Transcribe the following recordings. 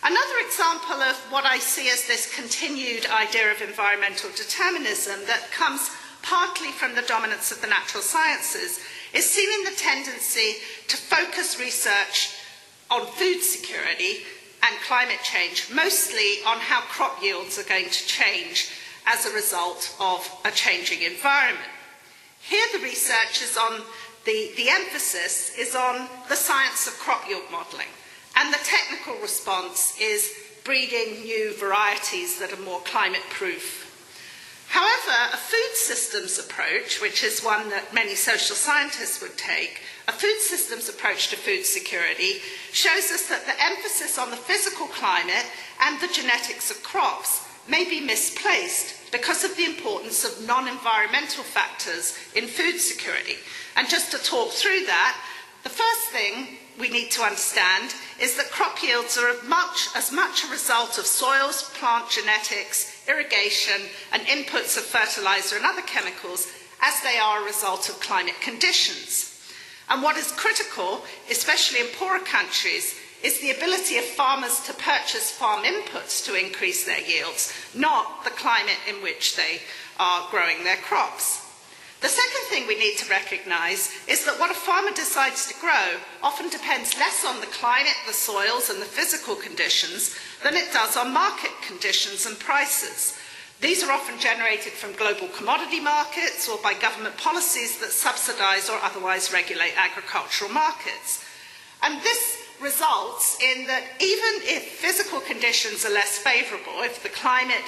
Another example of what I see as this continued idea of environmental determinism that comes partly from the dominance of the natural sciences is seen in the tendency to focus research on food security and climate change, mostly on how crop yields are going to change as a result of a changing environment. Here the research is on, the emphasis is on the science of crop yield modelling, and the technical response is breeding new varieties that are more climate proof. However, a food systems approach, which is one that many social scientists would take, a food systems approach to food security shows us that the emphasis on the physical climate and the genetics of crops may be misplaced because of the importance of non-environmental factors in food security. And just to talk through that, the first thing we need to understand is that crop yields are as much a result of soils, plant genetics, irrigation, and inputs of fertilizer and other chemicals as they are a result of climate conditions. And what is critical, especially in poorer countries, is the ability of farmers to purchase farm inputs to increase their yields, not the climate in which they are growing their crops. The second thing we need to recognise is that what a farmer decides to grow often depends less on the climate, the soils and the physical conditions than it does on market conditions and prices. These are often generated from global commodity markets or by government policies that subsidise or otherwise regulate agricultural markets. And this results in that even if physical conditions are less favourable, if the climate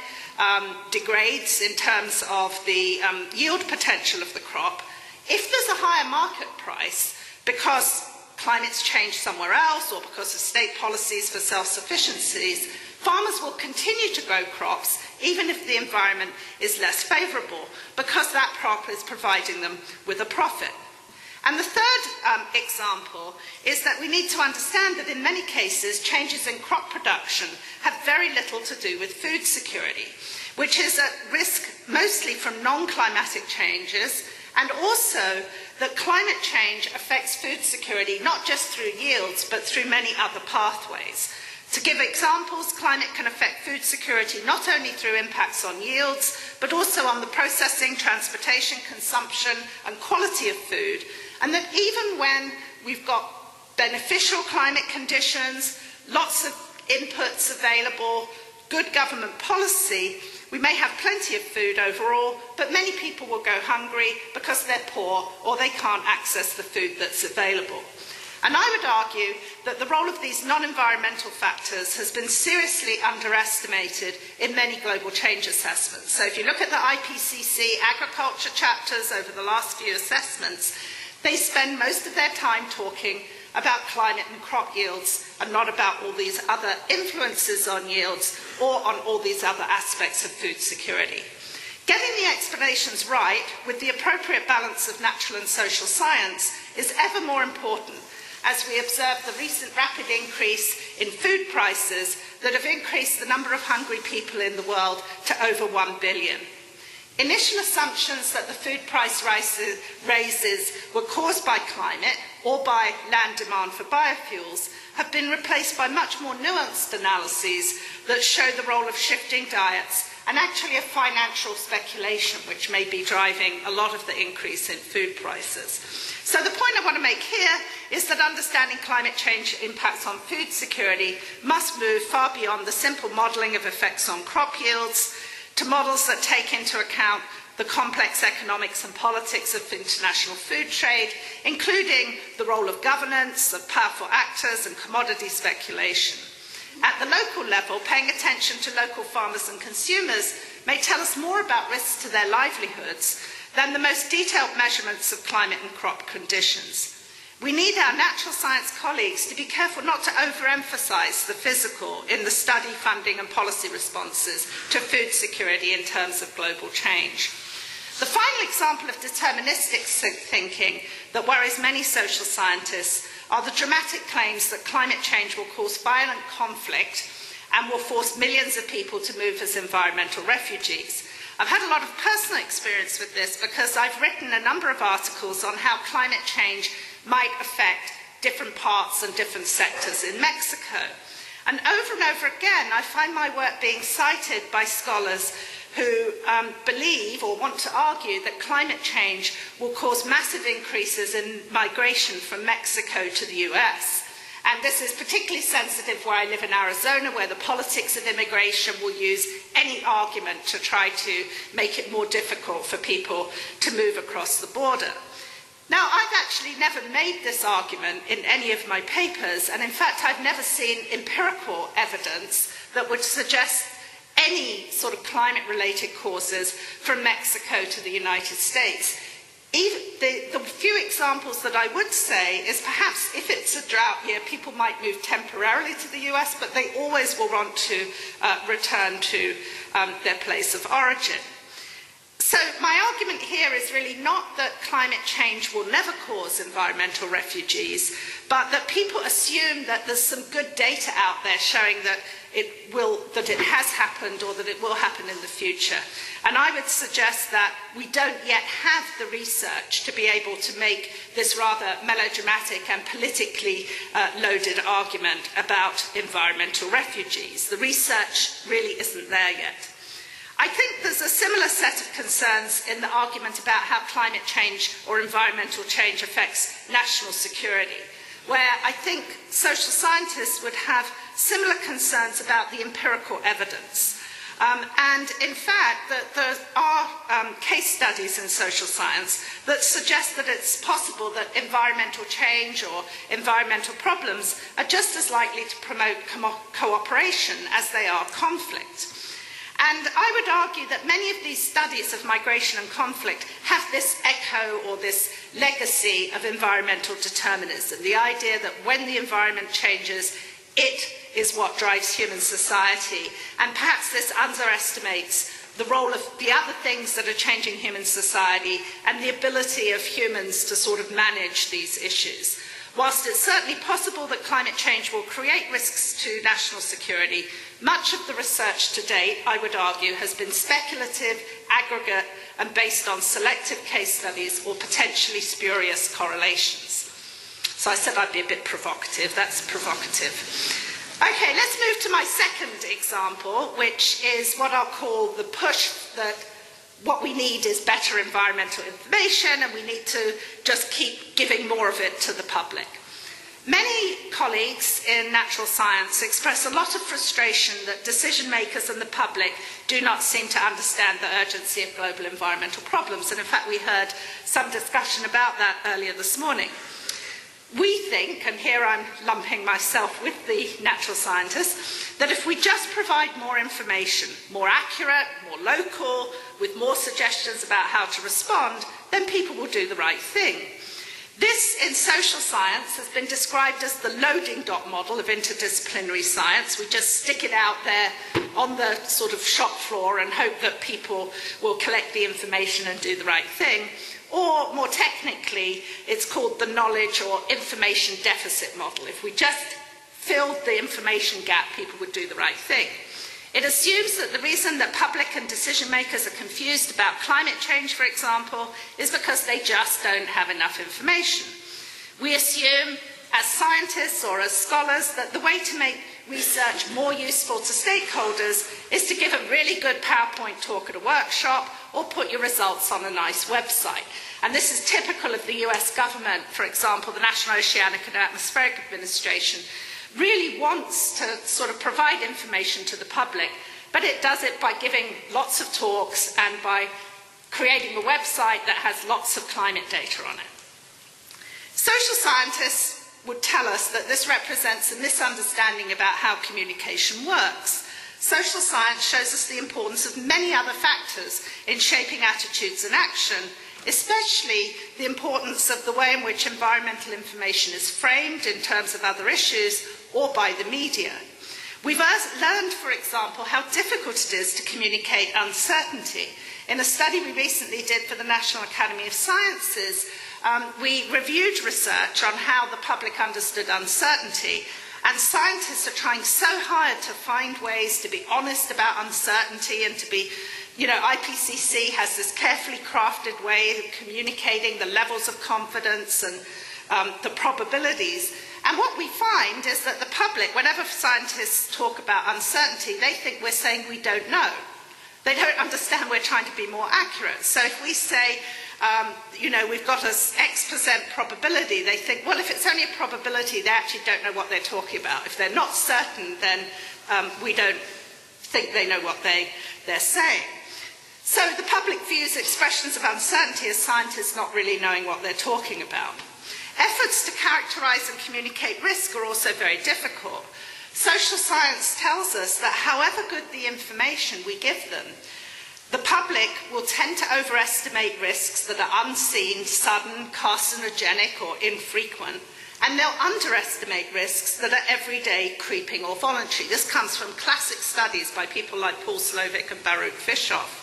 degrades in terms of the yield potential of the crop, if there's a higher market price because climate's changed somewhere else or because of state policies for self-sufficiencies, farmers will continue to grow crops even if the environment is less favourable because that crop is providing them with a profit. And the third example is that we need to understand that in many cases changes in crop production have very little to do with food security, which is at risk mostly from non-climatic changes, and also that climate change affects food security not just through yields but through many other pathways. To give examples, climate can affect food security not only through impacts on yields, but also on the processing, transportation, consumption, and quality of food. And that even when we've got beneficial climate conditions, lots of inputs available, good government policy, we may have plenty of food overall, but many people will go hungry because they're poor or they can't access the food that's available. And I would argue that the role of these non-environmental factors has been seriously underestimated in many global change assessments. So if you look at the IPCC agriculture chapters over the last few assessments, they spend most of their time talking about climate and crop yields and not about all these other influences on yields or on all these other aspects of food security. Getting the explanations right with the appropriate balance of natural and social science is ever more important as we observe the recent rapid increase in food prices that have increased the number of hungry people in the world to over 1 billion. Initial assumptions that the food price raises were caused by climate or by land demand for biofuels have been replaced by much more nuanced analyses that show the role of shifting diets and actually a financial speculation which may be driving a lot of the increase in food prices. So the point I want to make here is that understanding climate change impacts on food security must move far beyond the simple modelling of effects on crop yields to models that take into account the complex economics and politics of international food trade, including the role of governance, of powerful actors and commodity speculation. At the local level, paying attention to local farmers and consumers may tell us more about risks to their livelihoods than the most detailed measurements of climate and crop conditions. We need our natural science colleagues to be careful not to overemphasise the physical in the study, funding and policy responses to food security in terms of global change. The final example of deterministic thinking that worries many social scientists are the dramatic claims that climate change will cause violent conflict and will force millions of people to move as environmental refugees. I've had a lot of personal experience with this because I've written a number of articles on how climate change might affect different parts and different sectors in Mexico. And over again, I find my work being cited by scholars who believe or want to argue that climate change will cause massive increases in migration from Mexico to the US. And this is particularly sensitive where I live in Arizona, where the politics of immigration will use any argument to try to make it more difficult for people to move across the border. Now, I've actually never made this argument in any of my papers, and in fact, I've never seen empirical evidence that would suggest any sort of climate-related causes from Mexico to the United States. Even the few examples that I would say is perhaps if it's a drought year, people might move temporarily to the US, but they always will want to return to their place of origin. So my argument here is really not that climate change will never cause environmental refugees, but that people assume that there's some good data out there showing that it has happened or that it will happen in the future. And I would suggest that we don't yet have the research to be able to make this rather melodramatic and politically loaded argument about environmental refugees. The research really isn't there yet. I think there's a similar set of concerns in the argument about how climate change or environmental change affects national security, where I think social scientists would have similar concerns about the empirical evidence. And in fact, there are case studies in social science that suggest that it's possible that environmental change or environmental problems are just as likely to promote cooperation as they are conflict. And I would argue that many of these studies of migration and conflict have this echo or this legacy of environmental determinism, the idea that when the environment changes, it is what drives human society. And perhaps this underestimates the role of the other things that are changing human society and the ability of humans to sort of manage these issues. Whilst it's certainly possible that climate change will create risks to national security, much of the research to date, I would argue, has been speculative, aggregate, and based on selective case studies or potentially spurious correlations. So I said I'd be a bit provocative. That's provocative. Okay, let's move to my second example, which is what I'll call the push that what we need is better environmental information and we need to just keep giving more of it to the public. Many colleagues in natural science express a lot of frustration that decision makers and the public do not seem to understand the urgency of global environmental problems. And in fact, we heard some discussion about that earlier this morning. We think, and here I'm lumping myself with the natural scientists, that if we just provide more information, more accurate, more local, with more suggestions about how to respond, then people will do the right thing. This, in social science, has been described as the loading dock model of interdisciplinary science. We just stick it out there on the sort of shop floor and hope that people will collect the information and do the right thing. Or, more technically, it's called the knowledge or information deficit model. If we just filled the information gap, people would do the right thing. It assumes that the reason that public and decision makers are confused about climate change, for example, is because they just don't have enough information. We assume, as scientists or as scholars, that the way to make research more useful to stakeholders is to give a really good PowerPoint talk at a workshop or put your results on a nice website. And this is typical of the US government. For example, the National Oceanic and Atmospheric Administration really wants to sort of provide information to the public, but it does it by giving lots of talks and by creating a website that has lots of climate data on it. Social scientists would tell us that this represents a misunderstanding about how communication works. Social science shows us the importance of many other factors in shaping attitudes and action, especially the importance of the way in which environmental information is framed in terms of other issues or by the media. We've learned, for example, how difficult it is to communicate uncertainty. In a study we recently did for the National Academy of Sciences, we reviewed research on how the public understood uncertainty, and scientists are trying so hard to find ways to be honest about uncertainty and to be, IPCC has this carefully crafted way of communicating the levels of confidence and the probabilities. And what we find is that the public, whenever scientists talk about uncertainty, they think we're saying we don't know. They don't understand we're trying to be more accurate. So if we say, we've got an X% probability, they think, well, if it's only a probability, they actually don't know what they're talking about. If they're not certain, then we don't think they know what they're saying. So the public views expressions of uncertainty as scientists not really knowing what they're talking about. Efforts to characterize and communicate risk are also very difficult. Social science tells us that however good the information we give them, the public will tend to overestimate risks that are unseen, sudden, carcinogenic, or infrequent, and they'll underestimate risks that are everyday, creeping, or voluntary. This comes from classic studies by people like Paul Slovic and Baruch Fischoff.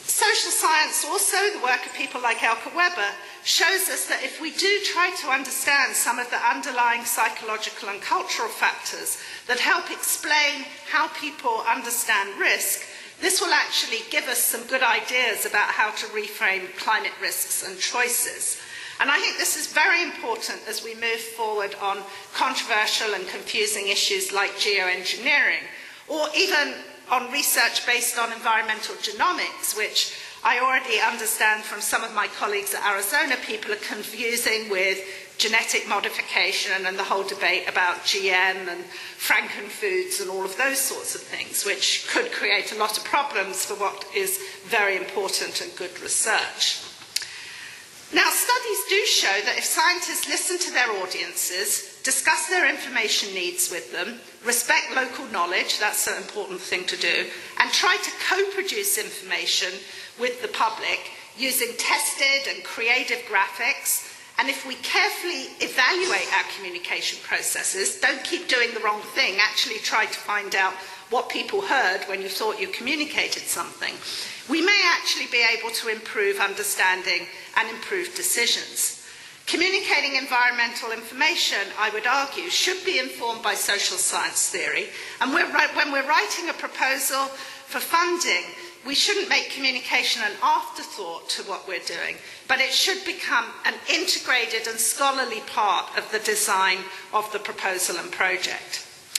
Social science, also the work of people like Elke Weber, shows us that if we do try to understand some of the underlying psychological and cultural factors that help explain how people understand risk, this will actually give us some good ideas about how to reframe climate risks and choices. And I think this is very important as we move forward on controversial and confusing issues like geoengineering, or even on research based on environmental genomics, which I already understand from some of my colleagues at Arizona, people are confusing with genetic modification and the whole debate about GM and frankenfoods and all of those sorts of things, which could create a lot of problems for what is very important and good research. Now, studies do show that if scientists listen to their audiences, discuss their information needs with them, respect local knowledge, that's an important thing to do, and try to co-produce information with the public using tested and creative graphics, and if we carefully evaluate our communication processes, don't keep doing the wrong thing, actually try to find out what people heard when you thought you communicated something, we may actually be able to improve understanding and improve decisions. Communicating environmental information, I would argue, should be informed by social science theory, and when we're writing a proposal for funding, we shouldn't make communication an afterthought to what we're doing, but it should become an integrated and scholarly part of the design of the proposal and project.